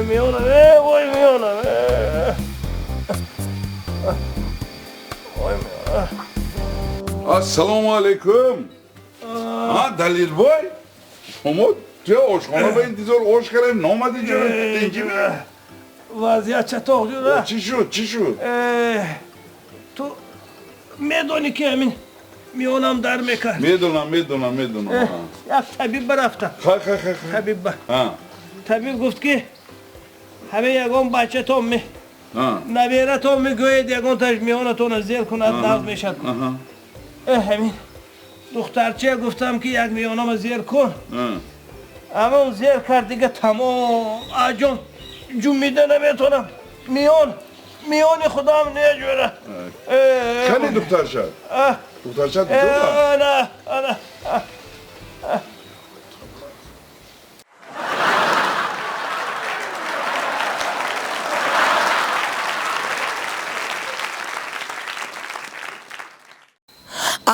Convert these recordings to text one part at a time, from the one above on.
وای میونم وای میونم وای میونم Assalomu alaykum. Ha Dalil boy. Umut, oshxona به انتظار osh کردم نامدی جا تنجیمی. وضعیت چطور جوره؟ چی شد؟ تو میدونی که همین میونم در میکرد میدونم. یک طبیب برفتم طبیب طبیب گفت که همه یگان بچه تو نبیره تو میگوید یگان تاش میونتون زیر کند نفت میشد همین دخترچه گفتم که یک میونم زیر کن اما اون زیر کرد دیگه تمام آجون جومیده نمیتونم میون خودم نیجوره خیلی دخترچه دیگه انا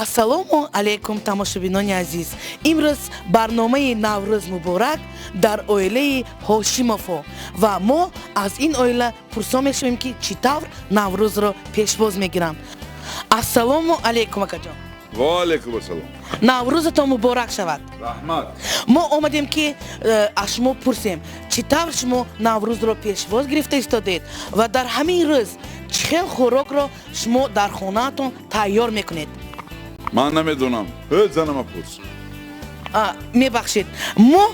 ассалому алайкум тамошобинони азиз имрӯз барномаи наврӯз муборак дар оилаи ҳошимовҳо ва мо аз ин оила пурсо мешавем ки чӣ тавр наврӯзро пешбоз мегиранд. ассалому алайкум акаҷон. ва алайкум ассалом. наврӯзатон муборак шавад. раҳмат. мо омадем ки аз шумо пурсем чӣ тавр шумо наврӯзро пешбоз гирифта истодед ва дар ҳамин рӯз чӣ хел хӯрокро шумо дар хонаатон тайёр мекунед. من نمیدونم زنم پرس мебахшед мо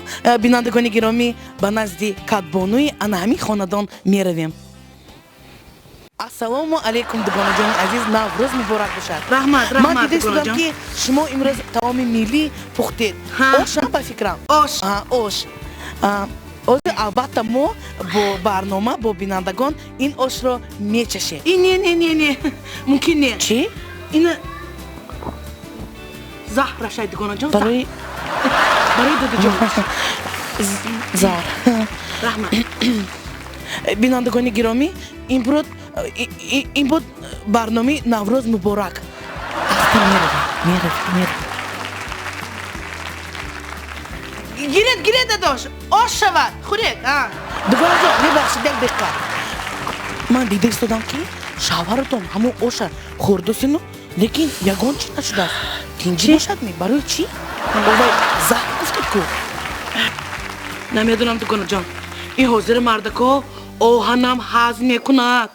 бинандагони гиромӣ ба назди кадбонуи ана ҳамин хонадон меравем. ассалому алайкум дугонаҷони азиз, наврӯз муборак бошад. раҳмат ман дида истодам ки шумо имрӯз таоми миллӣ пухтед. ош ба фикрам ош озир албатта мо бо барнома бо бинандагон ин ошро мечашем. не мумкин не. Чӣ? ина заҳра шаyd дугонаҷон барои додаҷон заҳр. раҳмат. бинандагони гиромӣ ин буд барномаи наврӯз муборак. гиред дадош ош шавад хӯред. дугонаҷон мебахшед як дақиқа ман дида истодам ки шавҳаротон ҳамон оша хӯрдосину лекин ягон чӣ нашудааст. тинҷӣ бошад барои чӣ? вай заҳр гуфтед ку намедонам дугонаҷон ин ҳозири мардако оҳанам ҳазм мекунад.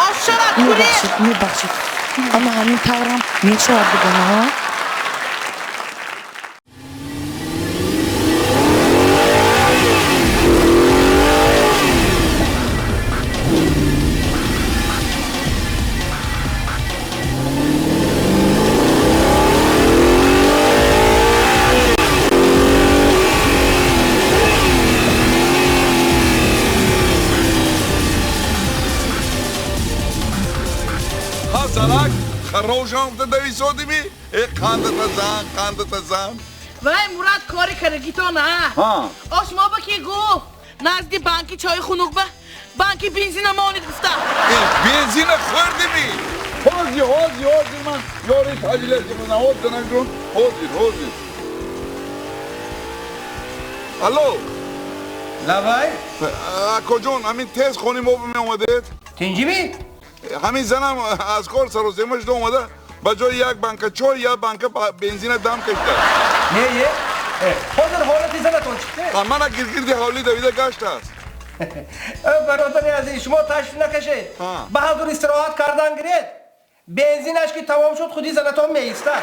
ош шавад хӯред. мебахшед ана ҳамин таврам мешавад дугонаҳо. Salak, خروشم تو دویسودی می؟ قندت زن. وای مراد کاری کرگی تو نه. آش ما با کی گفت؟ نزدی بانکی چای خنوق به بانکی بنزین مانید گفته. بنزین خوردی می؟ حاضی من یاری تاجیل من آوت دنگرون حاضی. الو. لبای؟ کجون همین تیز خونی ما به می اومدید؟ تنجیمی؟ همین زنم از کار سر و سیمش دو اومده با جای یک بانک چای یا بانک بنزین دم کشته. نه حاضر حالتی زنتون چیه؟ من گیرگیردی حالی دویده گشت است. برادری عزیز شما تشریف نکشید. بهادر استراحت کردن گرید. بنزینش که تمام شد خودی زنتون میایستد.